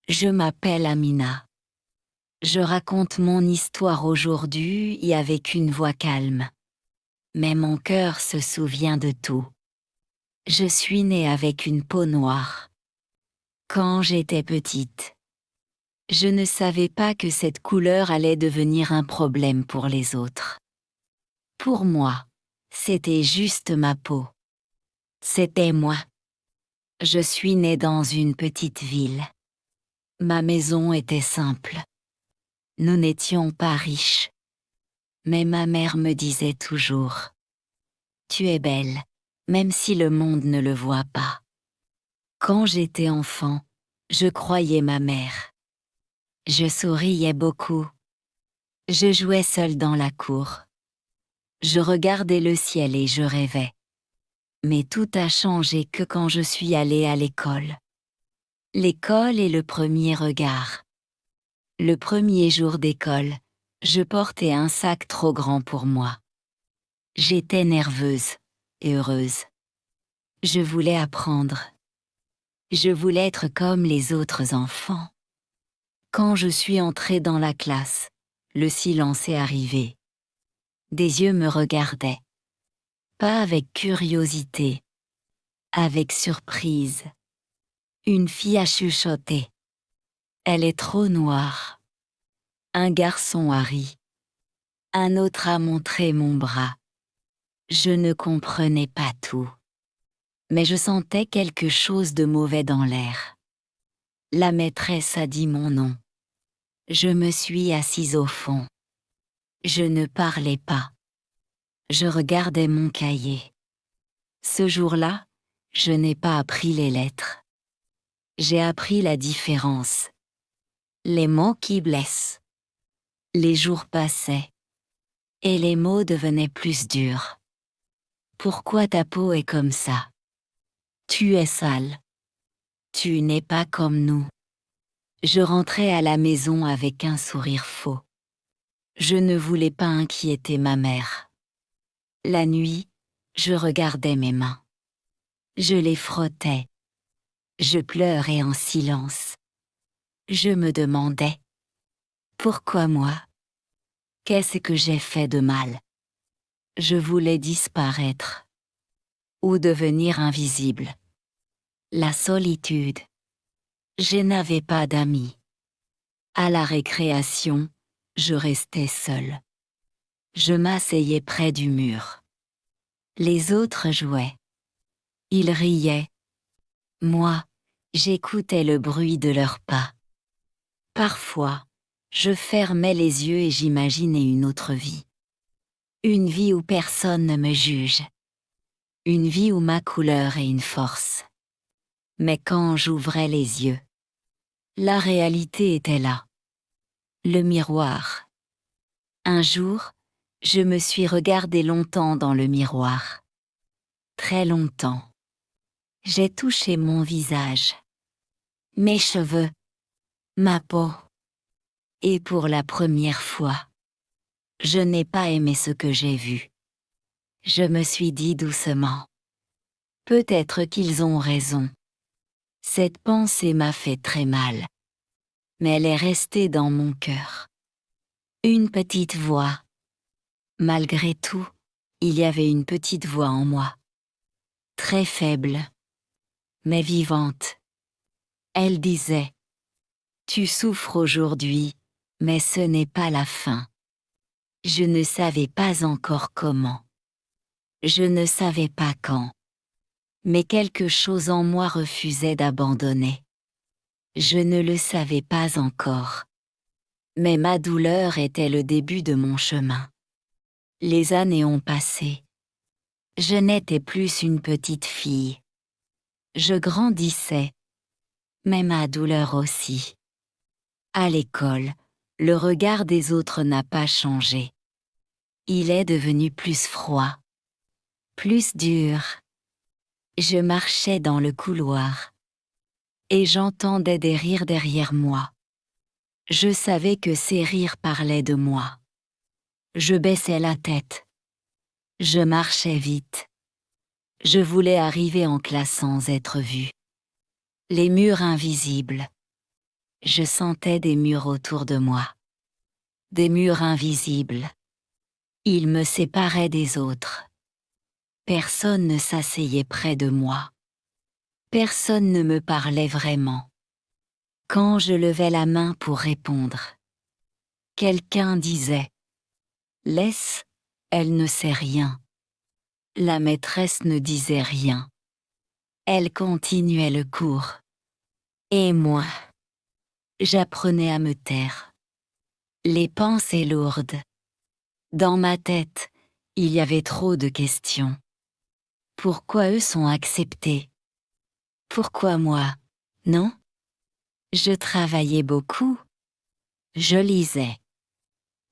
Je m'appelle Amina. Je raconte mon histoire aujourd'hui et avec une voix calme. Mais mon cœur se souvient de tout. Je suis née avec une peau noire. Quand j'étais petite, je ne savais pas que cette couleur allait devenir un problème pour les autres. Pour moi, c'était juste ma peau. C'était moi. Je suis née dans une petite ville. Ma maison était simple. Nous n'étions pas riches. Mais ma mère me disait toujours: tu es belle, même si le monde ne le voit pas. Quand j'étais enfant, je croyais ma mère. Je souriais beaucoup. Je jouais seule dans la cour. Je regardais le ciel et je rêvais. Mais tout a changé que quand je suis allée à l'école. L'école est le premier regard. Le premier jour d'école, je portais un sac trop grand pour moi. J'étais nerveuse et heureuse. Je voulais apprendre. Je voulais être comme les autres enfants. Quand je suis entrée dans la classe, le silence est arrivé. Des yeux me regardaient. Pas avec curiosité, avec surprise. Une fille a chuchoté: elle est trop noire. Un garçon a ri. Un autre a montré mon bras. Je ne comprenais pas tout. Mais je sentais quelque chose de mauvais dans l'air. La maîtresse a dit mon nom. Je me suis assise au fond. Je ne parlais pas. Je regardais mon cahier. Ce jour-là, je n'ai pas appris les lettres. J'ai appris la différence. Les mots qui blessent. Les jours passaient. Et les mots devenaient plus durs. Pourquoi ta peau est comme ça? Tu es sale. Tu n'es pas comme nous. Je rentrais à la maison avec un sourire faux. Je ne voulais pas inquiéter ma mère. La nuit, je regardais mes mains. Je les frottais. Je pleurais en silence. Je me demandais: pourquoi moi? Qu'est-ce que j'ai fait de mal? Je voulais disparaître. Ou devenir invisible. La solitude. Je n'avais pas d'amis. À la récréation, je restais seule. Je m'asseyais près du mur. Les autres jouaient. Ils riaient. Moi, j'écoutais le bruit de leurs pas. Parfois, je fermais les yeux et j'imaginais une autre vie. Une vie où personne ne me juge. Une vie où ma couleur est une force. Mais quand j'ouvrais les yeux, la réalité était là. Le miroir. Un jour, je me suis regardée longtemps dans le miroir. Très longtemps. J'ai touché mon visage, mes cheveux, ma peau. Et pour la première fois, je n'ai pas aimé ce que j'ai vu. Je me suis dit doucement: peut-être qu'ils ont raison. Cette pensée m'a fait très mal. Mais elle est restée dans mon cœur. Une petite voix. Malgré tout, il y avait une petite voix en moi. Très faible, mais vivante. Elle disait: tu souffres aujourd'hui, mais ce n'est pas la fin. Je ne savais pas encore comment. Je ne savais pas quand. Mais quelque chose en moi refusait d'abandonner. Je ne le savais pas encore. Mais ma douleur était le début de mon chemin. Les années ont passé. Je n'étais plus une petite fille. Je grandissais. Mais ma douleur aussi. À l'école, le regard des autres n'a pas changé. Il est devenu plus froid. Plus dur. Je marchais dans le couloir. Et j'entendais des rires derrière moi. Je savais que ces rires parlaient de moi. Je baissais la tête. Je marchais vite. Je voulais arriver en classe sans être vue. Les murs invisibles. Je sentais des murs autour de moi. Des murs invisibles. Ils me séparaient des autres. Personne ne s'asseyait près de moi. Personne ne me parlait vraiment. Quand je levais la main pour répondre, quelqu'un disait « Laisse, elle ne sait rien ». La maîtresse ne disait rien. Elle continuait le cours. Et moi, j'apprenais à me taire. Les pensées lourdes. Dans ma tête, il y avait trop de questions. Pourquoi eux sont acceptés? Pourquoi moi, non? Je travaillais beaucoup. Je lisais.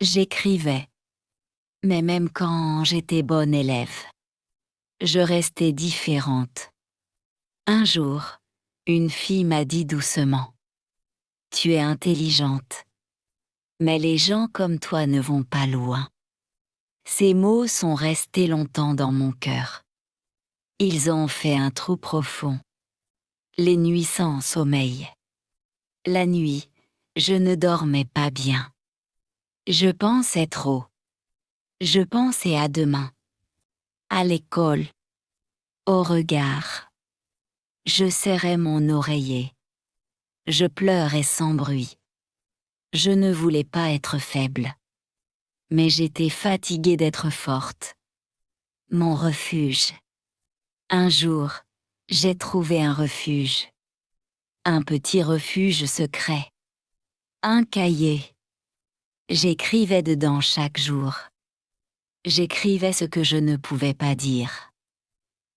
J'écrivais. Mais même quand j'étais bonne élève, je restais différente. Un jour, une fille m'a dit doucement « Tu es intelligente. Mais les gens comme toi ne vont pas loin. » Ces mots sont restés longtemps dans mon cœur. Ils ont fait un trou profond. Les nuits sans sommeil. La nuit, je ne dormais pas bien. Je pensais trop. Je pensais à demain, à l'école, au regard. Je serrais mon oreiller. Je pleurais sans bruit. Je ne voulais pas être faible. Mais j'étais fatiguée d'être forte. Mon refuge. Un jour, j'ai trouvé un refuge. Un petit refuge secret. Un cahier. J'écrivais dedans chaque jour. J'écrivais ce que je ne pouvais pas dire.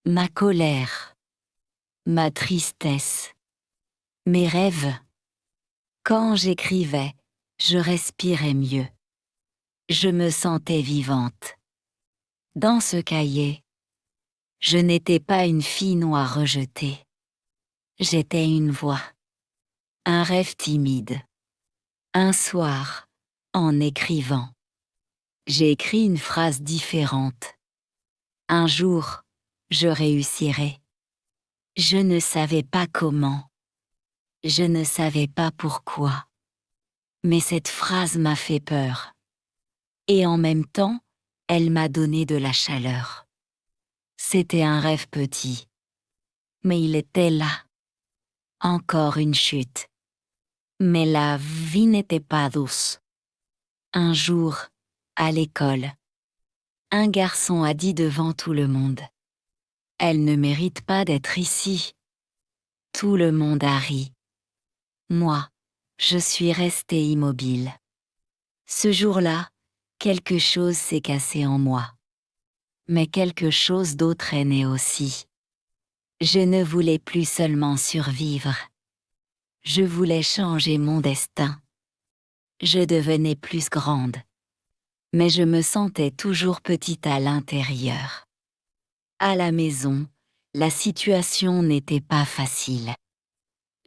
Ma colère. Ma tristesse. Mes rêves. Quand j'écrivais, je respirais mieux. Je me sentais vivante. Dans ce cahier, je n'étais pas une fille noire rejetée. J'étais une voix. Un rêve timide. Un soir, en écrivant, j'ai écrit une phrase différente. Un jour, je réussirai. Je ne savais pas comment. Je ne savais pas pourquoi. Mais cette phrase m'a fait peur. Et en même temps, elle m'a donné de la chaleur. C'était un rêve petit. Mais il était là. Encore une chute. Mais la vie n'était pas douce. Un jour, à l'école, un garçon a dit devant tout le monde « Elle ne mérite pas d'être ici ». Tout le monde a ri. Moi, je suis restée immobile. Ce jour-là, quelque chose s'est cassé en moi. Mais quelque chose d'autre est né aussi. Je ne voulais plus seulement survivre. Je voulais changer mon destin. Je devenais plus grande. Mais je me sentais toujours petite à l'intérieur. À la maison, la situation n'était pas facile.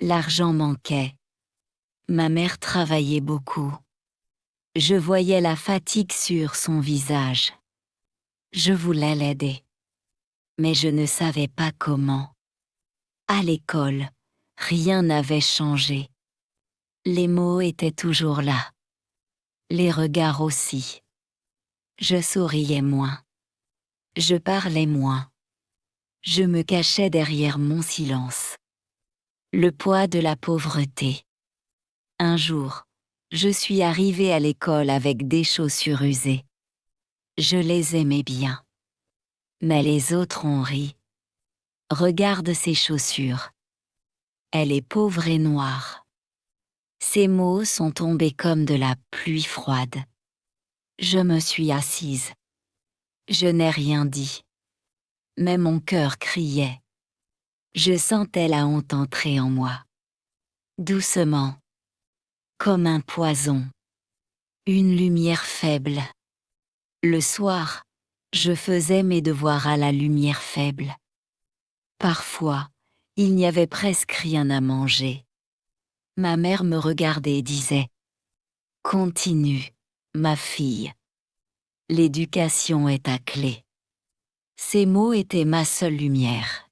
L'argent manquait. Ma mère travaillait beaucoup. Je voyais la fatigue sur son visage. Je voulais l'aider. Mais je ne savais pas comment. À l'école, rien n'avait changé. Les mots étaient toujours là. Les regards aussi. Je souriais moins. Je parlais moins. Je me cachais derrière mon silence. Le poids de la pauvreté. Un jour, je suis arrivée à l'école avec des chaussures usées. Je les aimais bien. Mais les autres ont ri. Regarde ces chaussures. Elle est pauvre et noire. Ces mots sont tombés comme de la pluie froide. Je me suis assise. Je n'ai rien dit. Mais mon cœur criait. Je sentais la honte entrer en moi. Doucement. Comme un poison. Une lumière faible. Le soir, je faisais mes devoirs à la lumière faible. Parfois, il n'y avait presque rien à manger. Ma mère me regardait et disait « Continue, ma fille. L'éducation est ta clé. » Ces mots étaient ma seule lumière.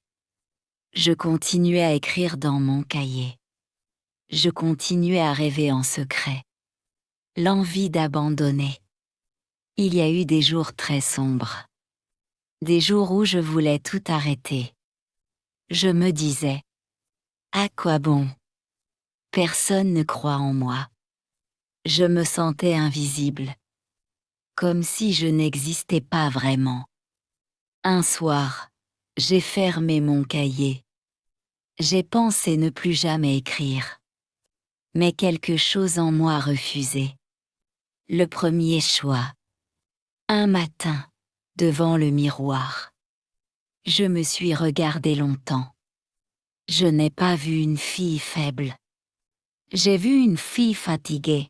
Je continuais à écrire dans mon cahier. Je continuais à rêver en secret. L'envie d'abandonner. Il y a eu des jours très sombres. Des jours où je voulais tout arrêter. Je me disais, à quoi bon? Personne ne croit en moi. Je me sentais invisible. Comme si je n'existais pas vraiment. Un soir, j'ai fermé mon cahier. J'ai pensé ne plus jamais écrire. Mais quelque chose en moi refusait. Le premier choix. Un matin, devant le miroir. Je me suis regardée longtemps. Je n'ai pas vu une fille faible. J'ai vu une fille fatiguée.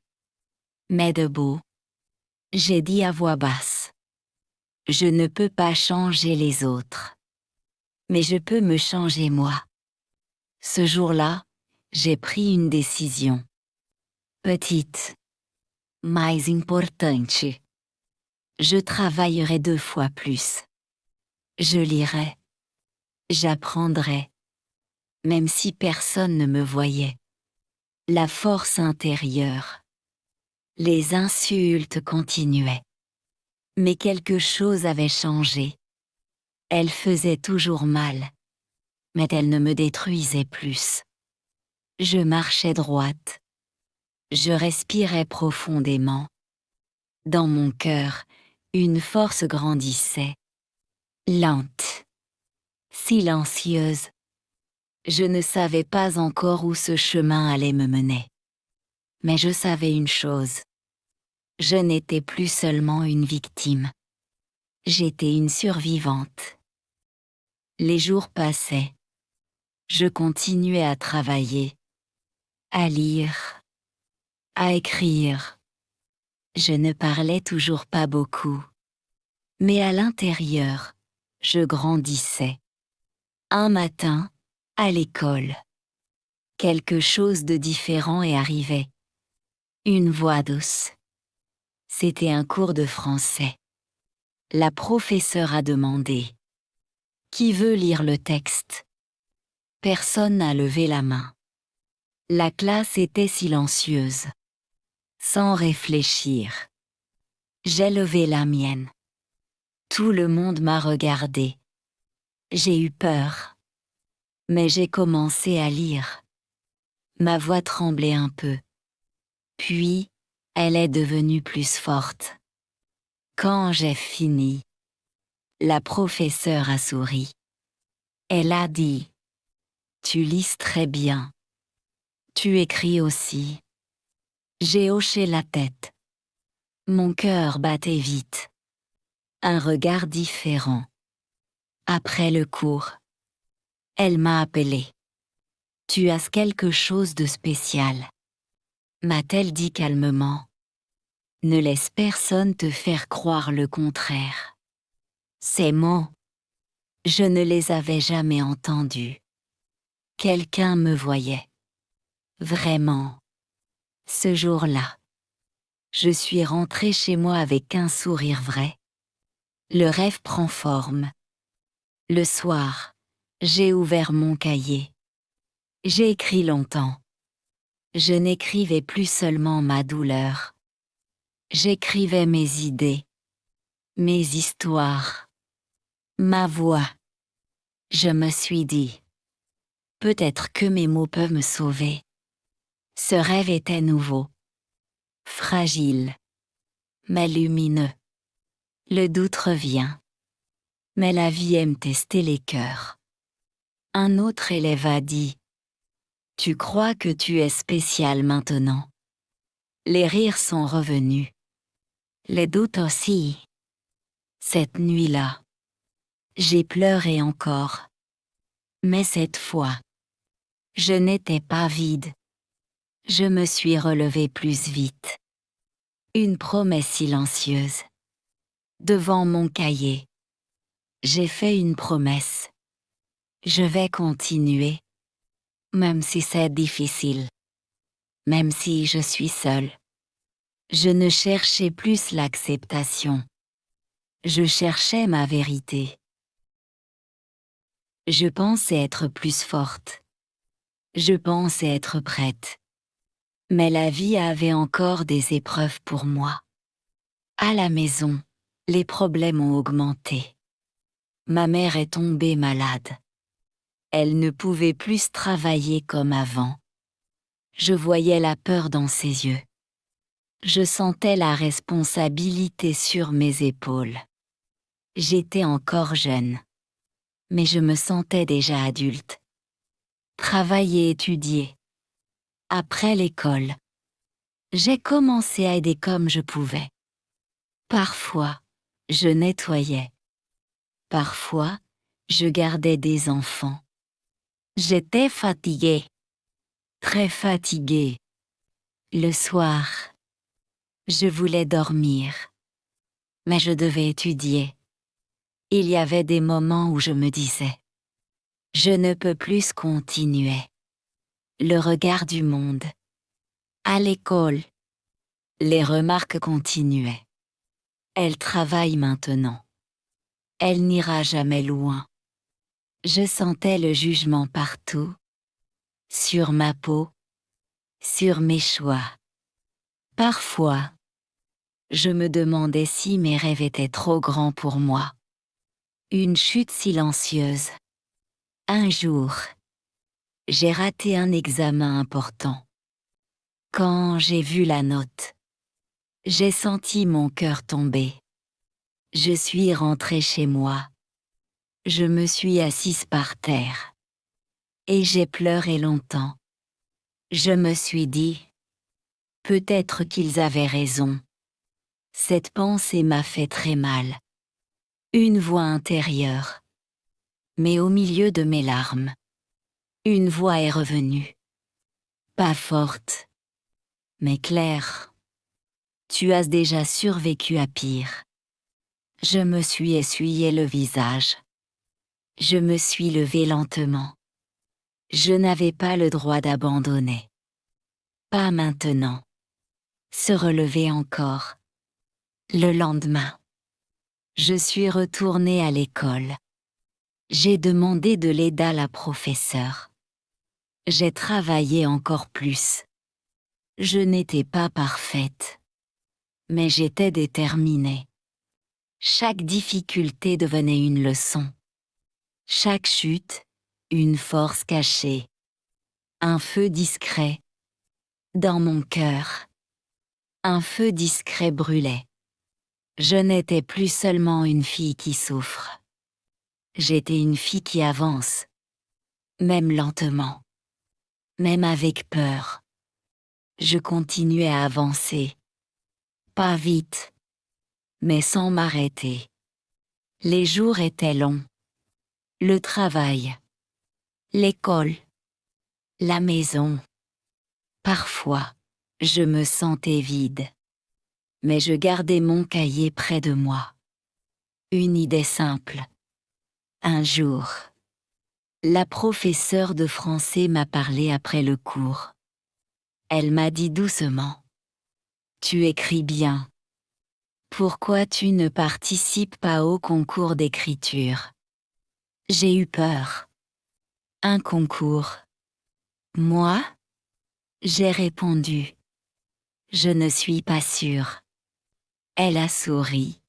Mais debout. J'ai dit à voix basse. Je ne peux pas changer les autres. Mais je peux me changer moi. Ce jour-là, j'ai pris une décision. Petite. Mais importante. Je travaillerai 2 fois plus. Je lirai. J'apprendrai. Même si personne ne me voyait. La force intérieure. Les insultes continuaient. Mais quelque chose avait changé. Elles faisaient toujours mal. Mais elles ne me détruisaient plus. Je marchais droite. Je respirais profondément. Dans mon cœur, une force grandissait. Lente. Silencieuse. Je ne savais pas encore où ce chemin allait me mener. Mais je savais une chose. Je n'étais plus seulement une victime. J'étais une survivante. Les jours passaient. Je continuais à travailler, à lire, à écrire. Je ne parlais toujours pas beaucoup. Mais à l'intérieur, je grandissais. Un matin, à l'école, quelque chose de différent est arrivé. Une voix douce. C'était un cours de français. La professeure a demandé. Qui veut lire le texte? Personne n'a levé la main. La classe était silencieuse. Sans réfléchir. J'ai levé la mienne. Tout le monde m'a regardé. J'ai eu peur. Mais j'ai commencé à lire. Ma voix tremblait un peu. Puis, elle est devenue plus forte. Quand j'ai fini, la professeure a souri. Elle a dit, « Tu lis très bien. Tu écris aussi. » J'ai hoché la tête. Mon cœur battait vite. Un regard différent. Après le cours, elle m'a appelé. « Tu as quelque chose de spécial. » M'a-t-elle dit calmement. Ne laisse personne te faire croire le contraire. Ces mots, je ne les avais jamais entendus. Quelqu'un me voyait. Vraiment. Ce jour-là, je suis rentrée chez moi avec un sourire vrai. Le rêve prend forme. Le soir, j'ai ouvert mon cahier. J'ai écrit longtemps. Je n'écrivais plus seulement ma douleur. J'écrivais mes idées, mes histoires, ma voix. Je me suis dit, peut-être que mes mots peuvent me sauver. Ce rêve était nouveau, fragile, mais lumineux. Le doute revient, mais la vie aime tester les cœurs. Un autre élève a dit, « Tu crois que tu es spécial maintenant ?» Les rires sont revenus. Les doutes aussi. Cette nuit-là, j'ai pleuré encore. Mais cette fois, je n'étais pas vide. Je me suis relevée plus vite. Une promesse silencieuse. Devant mon cahier, j'ai fait une promesse. Je vais continuer, même si c'est difficile, même si je suis seule. Je ne cherchais plus l'acceptation. Je cherchais ma vérité. Je pensais être plus forte. Je pensais être prête. Mais la vie avait encore des épreuves pour moi. À la maison, les problèmes ont augmenté. Ma mère est tombée malade. Elle ne pouvait plus travailler comme avant. Je voyais la peur dans ses yeux. Je sentais la responsabilité sur mes épaules. J'étais encore jeune. Mais je me sentais déjà adulte. Travailler et étudier. Après l'école, j'ai commencé à aider comme je pouvais. Parfois, je nettoyais. Parfois, je gardais des enfants. J'étais fatiguée. Très fatiguée. Le soir, je voulais dormir. Mais je devais étudier. Il y avait des moments où je me disais, je ne peux plus continuer. Le regard du monde. À l'école, les remarques continuaient. Elle travaille maintenant. Elle n'ira jamais loin. Je sentais le jugement partout, sur ma peau, sur mes choix. Parfois, je me demandais si mes rêves étaient trop grands pour moi. Une chute silencieuse. Un jour, j'ai raté un examen important. Quand j'ai vu la note, j'ai senti mon cœur tomber. Je suis rentrée chez moi. Je me suis assise par terre. Et j'ai pleuré longtemps. Je me suis dit, peut-être qu'ils avaient raison. Cette pensée m'a fait très mal. Une voix intérieure. Mais au milieu de mes larmes, une voix est revenue. Pas forte, mais claire. Tu as déjà survécu à pire. Je me suis essuyé le visage. Je me suis levée lentement. Je n'avais pas le droit d'abandonner. Pas maintenant. Se relever encore. Le lendemain, je suis retournée à l'école. J'ai demandé de l'aide à la professeure. J'ai travaillé encore plus. Je n'étais pas parfaite, mais j'étais déterminée. Chaque difficulté devenait une leçon. Chaque chute, une force cachée. Un feu discret. Dans mon cœur, un feu discret brûlait. Je n'étais plus seulement une fille qui souffre. J'étais une fille qui avance, même lentement, même avec peur. Je continuais à avancer. Pas vite, mais sans m'arrêter. Les jours étaient longs. Le travail, l'école, la maison. Parfois, je me sentais vide. Mais je gardais mon cahier près de moi. Une idée simple. Un jour, la professeure de français m'a parlé après le cours. Elle m'a dit doucement, « Tu écris bien. Pourquoi tu ne participes pas au concours d'écriture ?» J'ai eu peur. Un concours. Moi? J'ai répondu. Je ne suis pas sûre. Elle a souri.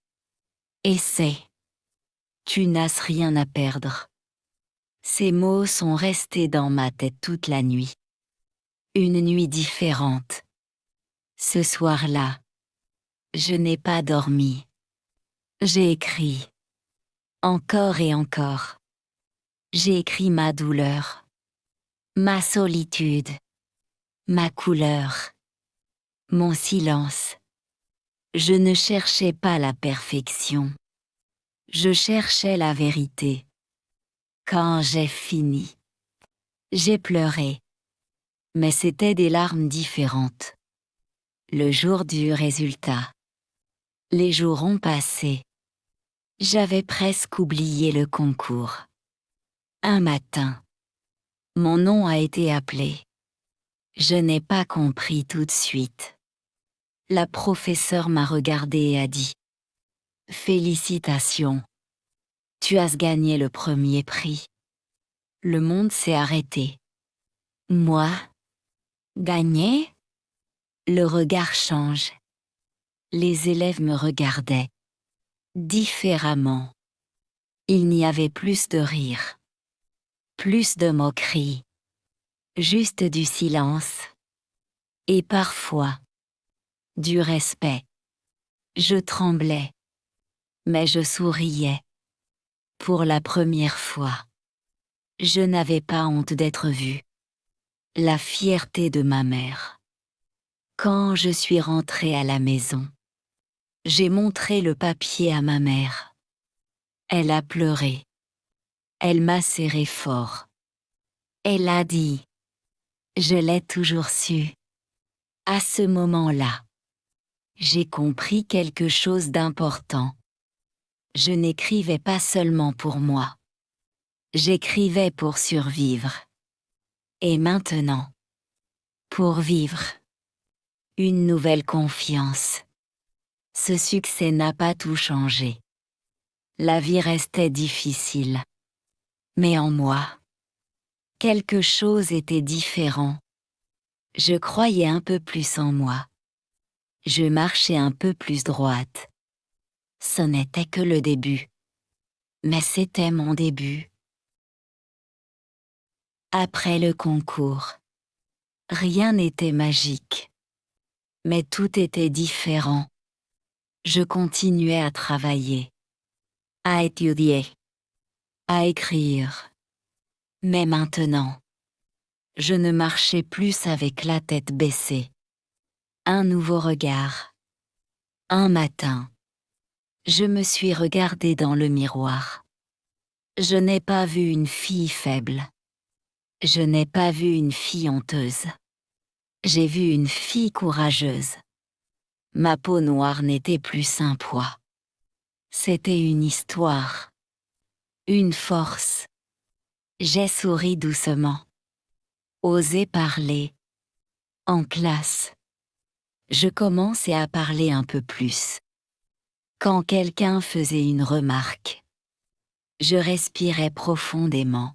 Essaie. Tu n'as rien à perdre. Ces mots sont restés dans ma tête toute la nuit. Une nuit différente. Ce soir-là, je n'ai pas dormi. J'ai écrit. Encore et encore. J'ai écrit ma douleur. Ma solitude. Ma couleur. Mon silence. Je ne cherchais pas la perfection. Je cherchais la vérité. Quand j'ai fini, j'ai pleuré. Mais c'était des larmes différentes. Le jour du résultat. Les jours ont passé. J'avais presque oublié le concours. Un matin, mon nom a été appelé. Je n'ai pas compris tout de suite. La professeure m'a regardé et a dit « Félicitations, tu as gagné le premier prix. » Le monde s'est arrêté. Moi? Gagné? Le regard change. Les élèves me regardaient. Différemment. Il n'y avait plus de rire. Plus de moquerie. Juste du silence. Et parfois, du respect. Je tremblais. Mais je souriais. Pour la première fois. Je n'avais pas honte d'être vue. La fierté de ma mère. Quand je suis rentrée à la maison, j'ai montré le papier à ma mère. Elle a pleuré. Elle m'a serré fort. Elle a dit « Je l'ai toujours su ». À ce moment-là, j'ai compris quelque chose d'important. Je n'écrivais pas seulement pour moi. J'écrivais pour survivre. Et maintenant, pour vivre. Une nouvelle confiance. Ce succès n'a pas tout changé. La vie restait difficile. Mais en moi, quelque chose était différent. Je croyais un peu plus en moi. Je marchais un peu plus droite. Ce n'était que le début. Mais c'était mon début. Après le concours, rien n'était magique. Mais tout était différent. Je continuais à travailler, à étudier, à écrire. Mais maintenant, je ne marchais plus avec la tête baissée. Un nouveau regard. Un matin, je me suis regardée dans le miroir. Je n'ai pas vu une fille faible. Je n'ai pas vu une fille honteuse. J'ai vu une fille courageuse. Ma peau noire n'était plus un poids. C'était une histoire. Une force. J'ai souri doucement. Osé parler. En classe. Je commençais à parler un peu plus. Quand quelqu'un faisait une remarque, je respirais profondément.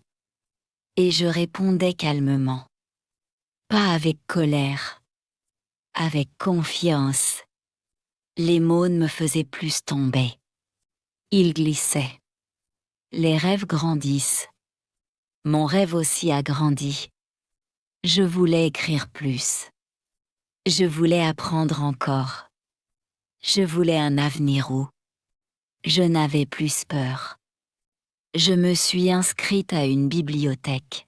Et je répondais calmement. Pas avec colère. Avec confiance. Les mots ne me faisaient plus tomber. Ils glissaient. Les rêves grandissent. Mon rêve aussi a grandi. Je voulais écrire plus. Je voulais apprendre encore. Je voulais un avenir où je n'avais plus peur. Je me suis inscrite à une bibliothèque.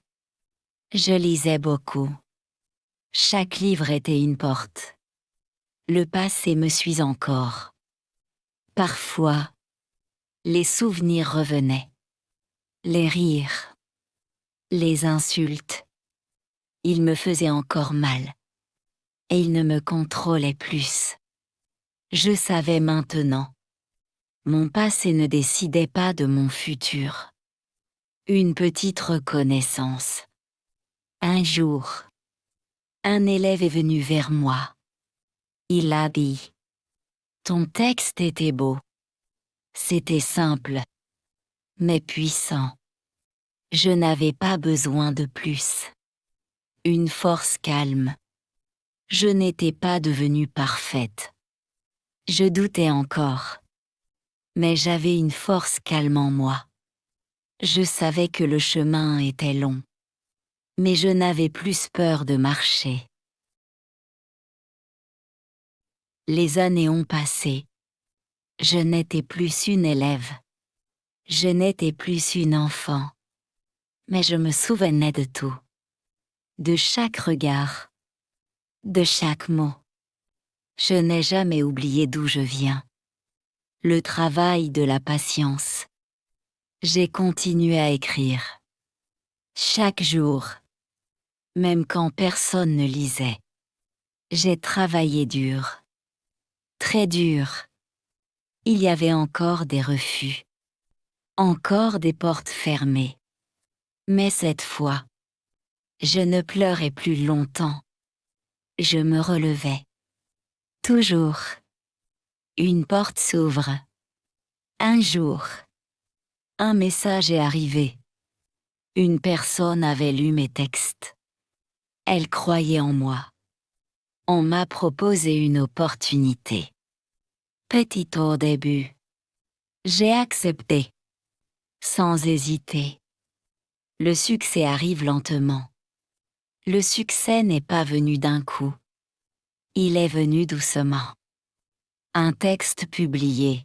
Je lisais beaucoup. Chaque livre était une porte. Le passé me suit encore. Parfois, les souvenirs revenaient. Les rires. Les insultes. Ils me faisaient encore mal. Et ils ne me contrôlaient plus. Je savais maintenant. Mon passé ne décidait pas de mon futur. Une petite reconnaissance. Un jour, un élève est venu vers moi. Il a dit « Ton texte était beau. C'était simple, mais puissant. Je n'avais pas besoin de plus. Une force calme. Je n'étais pas devenue parfaite. Je doutais encore. Mais j'avais une force calme en moi. Je savais que le chemin était long. Mais je n'avais plus peur de marcher. Les années ont passé. Je n'étais plus une élève. Je n'étais plus une enfant. Mais je me souvenais de tout. De chaque regard. De chaque mot. Je n'ai jamais oublié d'où je viens. Le travail de la patience. J'ai continué à écrire. Chaque jour. Même quand personne ne lisait. J'ai travaillé dur. Très dur. Il y avait encore des refus. Encore des portes fermées. Mais cette fois, je ne pleurais plus longtemps. Je me relevais. Toujours. Une porte s'ouvre. Un jour. Un message est arrivé. Une personne avait lu mes textes. Elle croyait en moi. On m'a proposé une opportunité. Petit au début. J'ai accepté. Sans hésiter. Le succès arrive lentement. Le succès n'est pas venu d'un coup. Il est venu doucement. Un texte publié.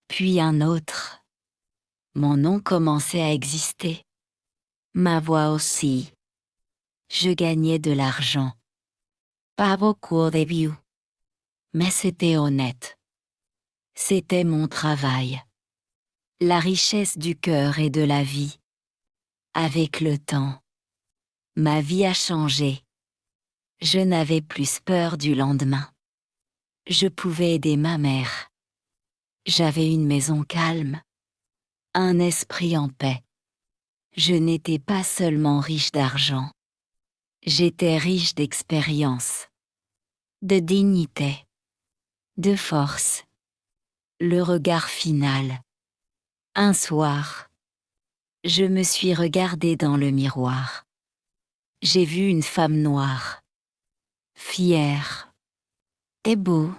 Puis un autre. Mon nom commençait à exister. Ma voix aussi. Je gagnais de l'argent. Pas beaucoup au début. Mais c'était honnête. C'était mon travail. La richesse du cœur et de la vie. Avec le temps, ma vie a changé. Je n'avais plus peur du lendemain. Je pouvais aider ma mère. J'avais une maison calme. Un esprit en paix. Je n'étais pas seulement riche d'argent. J'étais riche d'expérience. De dignité. De force. Le regard final. Un soir, je me suis regardée dans le miroir. J'ai vu une femme noire. Fière. Et beau.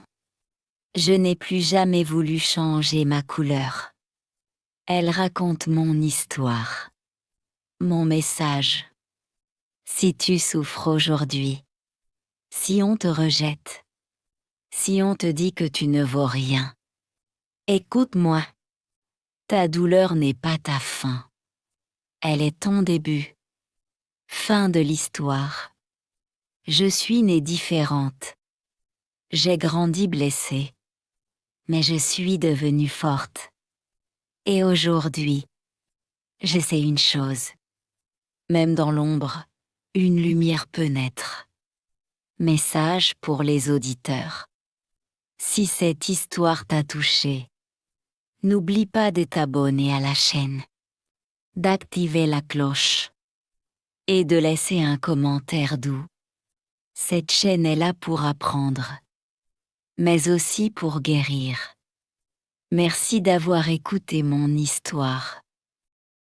Je n'ai plus jamais voulu changer ma couleur. Elle raconte mon histoire. Mon message. Si tu souffres aujourd'hui, si on te rejette, si on te dit que tu ne vaux rien, écoute-moi. Ta douleur n'est pas ta fin. Elle est ton début. Fin de l'histoire. Je suis née différente. J'ai grandi blessée. Mais je suis devenue forte. Et aujourd'hui, je sais une chose. Même dans l'ombre, une lumière peut naître. Message pour les auditeurs. Si cette histoire t'a touché, n'oublie pas de t'abonner à la chaîne, d'activer la cloche et de laisser un commentaire doux. Cette chaîne est là pour apprendre, mais aussi pour guérir. Merci d'avoir écouté mon histoire.